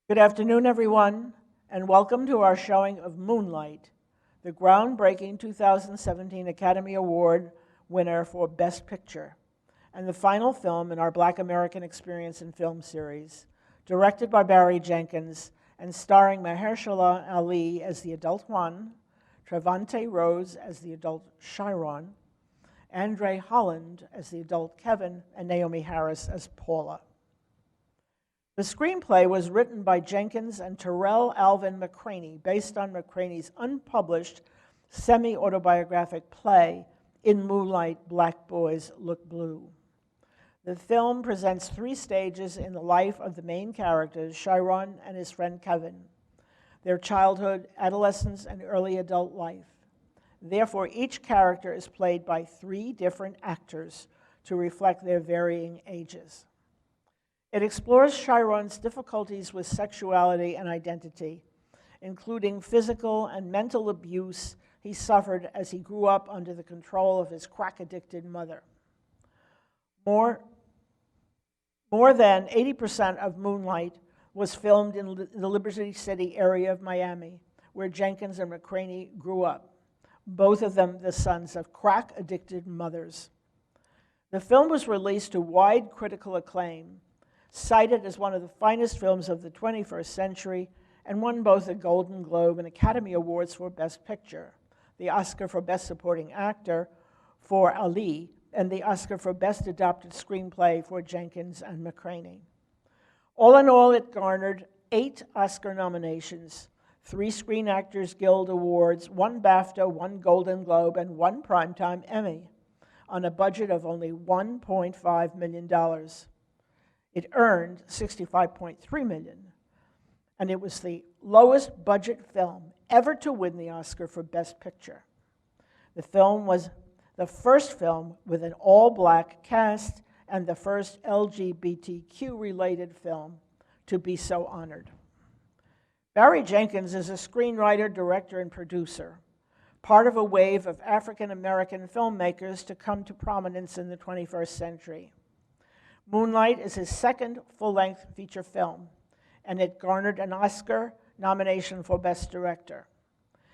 Good afternoon, everyone, and welcome to our showing of Moonlight, the groundbreaking 2017 Academy Award winner for Best Picture, and the final film in our Black American Experience in Film series, directed by Barry Jenkins and starring Mahershala Ali as the adult Juan, Trevante Rhodes as the adult Chiron, Andre Holland as the adult Kevin, and Naomi Harris as Paula. The screenplay was written by Jenkins and Terrell Alvin McCraney, based on McCraney's unpublished semi-autobiographic play, In Moonlight, Black Boys Look Blue. The film presents three stages in the life of the main characters, Chiron and his friend Kevin, their childhood, adolescence, and early adult life. Therefore, each character is played by three different actors to reflect their varying ages. It explores Chiron's difficulties with sexuality and identity, including physical and mental abuse he suffered as he grew up under the control of his crack-addicted mother. More than 80% of Moonlight was filmed in the Liberty City area of Miami, where Jenkins and McCraney grew up, both of them the sons of crack-addicted mothers. The film was released to wide critical acclaim, cited as one of the finest films of the 21st century, and won both a Golden Globe and Academy Awards for Best Picture, the Oscar for Best Supporting Actor for Ali, and the Oscar for Best Adapted Screenplay for Jenkins and McCraney. All in all, it garnered 8 Oscar nominations, 3 Screen Actors Guild Awards, 1 BAFTA, 1 Golden Globe, and 1 Primetime Emmy, on a budget of only $1.5 million. It earned $65.3 million, and it was the lowest budget film ever to win the Oscar for Best Picture. The film was the first film with an all-black cast and the first LGBTQ-related film to be so honored. Barry Jenkins is a screenwriter, director, and producer, part of a wave of African-American filmmakers to come to prominence in the 21st century. Moonlight is his second full-length feature film, and it garnered an Oscar nomination for Best Director.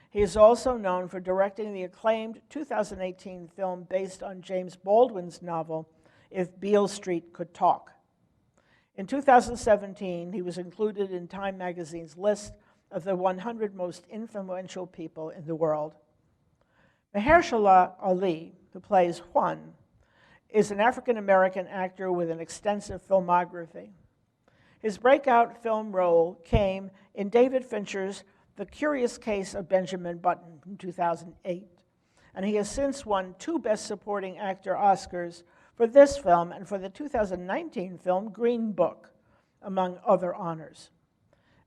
He is also known for directing the acclaimed 2018 film based on James Baldwin's novel, If Beale Street Could Talk. In 2017, he was included in Time magazine's list of the 100 most influential people in the world. Mahershala Ali, who plays Juan, is an African-American actor with an extensive filmography. His breakout film role came in David Fincher's The Curious Case of Benjamin Button in 2008, and he has since won 2 Best Supporting Actor Oscars for this film and for the 2019 film Green Book, among other honors.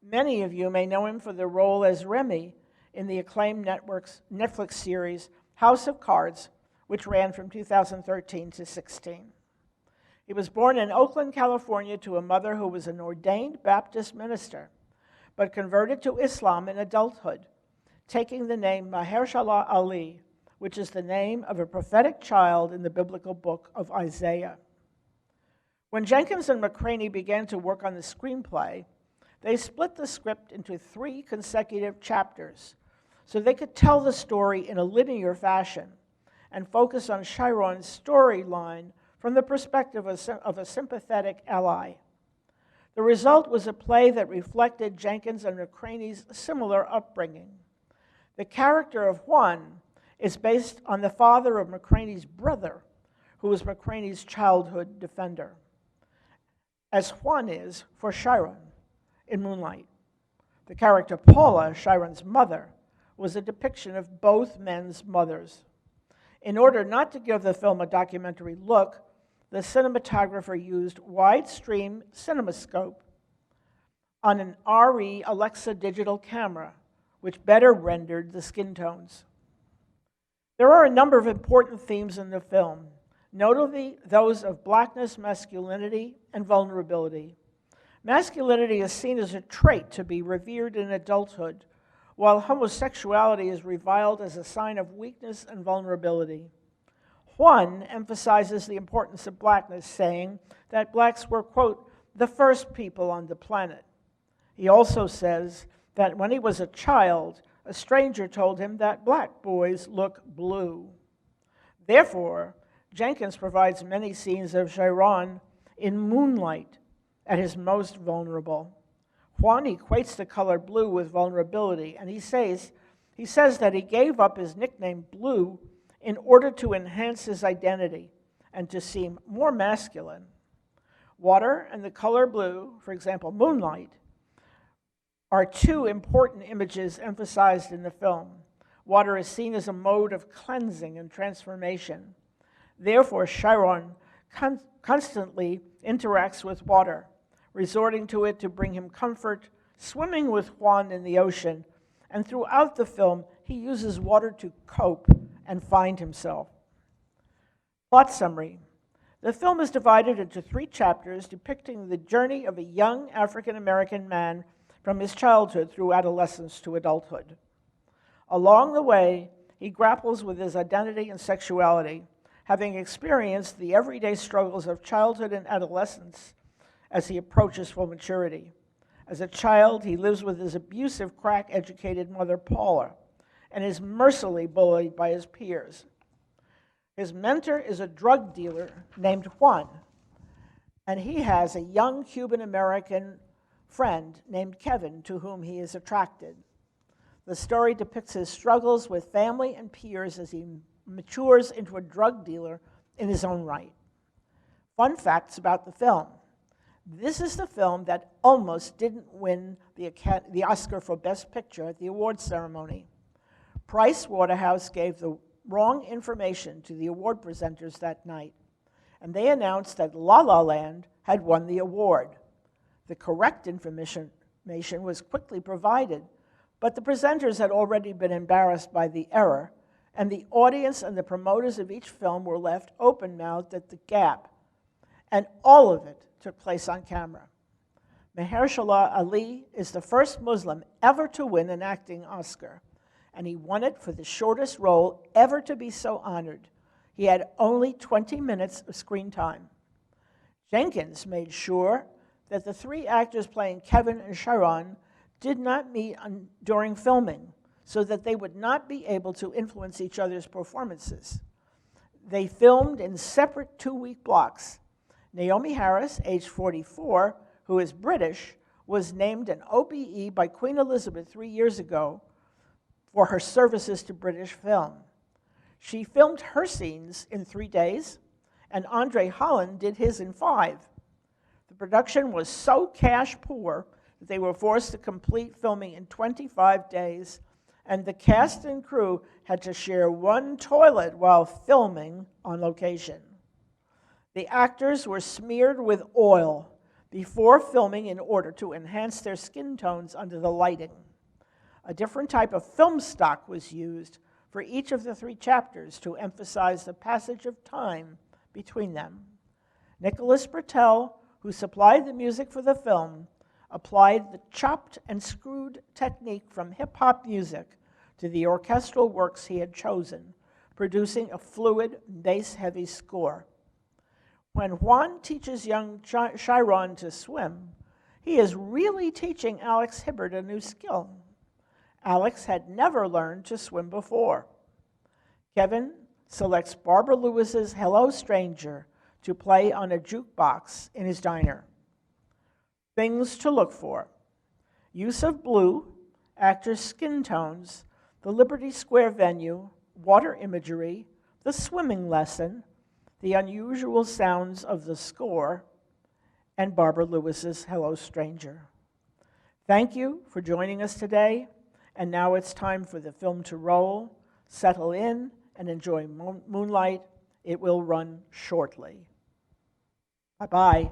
Many of you may know him for the role as Remy in the acclaimed Netflix series House of Cards, which ran from 2013 to 16. He was born in Oakland, California, to a mother who was an ordained Baptist minister, but converted to Islam in adulthood, taking the name Mahershala Ali, which is the name of a prophetic child in the biblical book of Isaiah. When Jenkins and McCraney began to work on the screenplay, they split the script into 3 consecutive chapters so they could tell the story in a linear fashion and focus on Chiron's storyline from the perspective of a sympathetic ally. The result was a play that reflected Jenkins and McCraney's similar upbringing. The character of Juan is based on the father of McCraney's brother, who was McCraney's childhood defender, as Juan is for Chiron in Moonlight. The character Paula, Chiron's mother, was a depiction of both men's mothers. In order not to give the film a documentary look, the cinematographer used widestream CinemaScope on an RE Alexa digital camera, which better rendered the skin tones. There are a number of important themes in the film, notably those of blackness, masculinity, and vulnerability. Masculinity is seen as a trait to be revered in adulthood, while homosexuality is reviled as a sign of weakness and vulnerability. Juan emphasizes the importance of blackness, saying that blacks were, quote, the first people on the planet. He also says that when he was a child, a stranger told him that black boys look blue. Therefore, Jenkins provides many scenes of Chiron in Moonlight at his most vulnerable. Juan equates the color blue with vulnerability, and he says that he gave up his nickname Blue in order to enhance his identity and to seem more masculine. Water and the color blue, for example, Moonlight, are two important images emphasized in the film. Water is seen as a mode of cleansing and transformation. Therefore, Chiron constantly interacts with water, resorting to it to bring him comfort, swimming with Juan in the ocean, and throughout the film, he uses water to cope and find himself. Plot summary. The film is divided into 3 chapters depicting the journey of a young African-American man from his childhood through adolescence to adulthood. Along the way, he grapples with his identity and sexuality, having experienced the everyday struggles of childhood and adolescence as he approaches full maturity. As a child, he lives with his abusive, crack-educated mother, Paula, and is mercilessly bullied by his peers. His mentor is a drug dealer named Juan, and he has a young Cuban-American friend named Kevin to whom he is attracted. The story depicts his struggles with family and peers as he matures into a drug dealer in his own right. Fun facts about the film. This is the film that almost didn't win the Oscar for Best Picture at the awards ceremony. Price Waterhouse gave the wrong information to the award presenters that night, and they announced that La La Land had won the award. The correct information was quickly provided, but the presenters had already been embarrassed by the error, and the audience and the promoters of each film were left open-mouthed at the gap, and all of it took place on camera. Mahershala Ali is the first Muslim ever to win an acting Oscar, and he won it for the shortest role ever to be so honored. He had only 20 minutes of screen time. Jenkins made sure that the 3 actors playing Kevin and Chiron did not meet during filming, so that they would not be able to influence each other's performances. They filmed in separate 2-week blocks. Naomi Harris, age 44, who is British, was named an OBE by Queen Elizabeth 3 years ago for her services to British film. She filmed her scenes in 3 days, and Andre Holland did his in 5. The production was so cash poor that they were forced to complete filming in 25 days, and the cast and crew had to share one toilet while filming on location. The actors were smeared with oil before filming in order to enhance their skin tones under the lighting. A different type of film stock was used for each of the 3 chapters to emphasize the passage of time between them. Nicholas Britell, who supplied the music for the film, applied the chopped and screwed technique from hip-hop music to the orchestral works he had chosen, producing a fluid, bass-heavy score. When Juan teaches young Chiron to swim, he is really teaching Alex Hibbert a new skill. Alex had never learned to swim before. Kevin selects Barbara Lewis's Hello, Stranger to play on a jukebox in his diner. Things to look for: use of blue, actors' skin tones, the Liberty Square venue, water imagery, the swimming lesson, the unusual sounds of the score, and Barbara Lewis's Hello, Stranger. Thank you for joining us today, and now it's time for the film to roll. Settle in and enjoy Moonlight. It will run shortly. Bye-bye.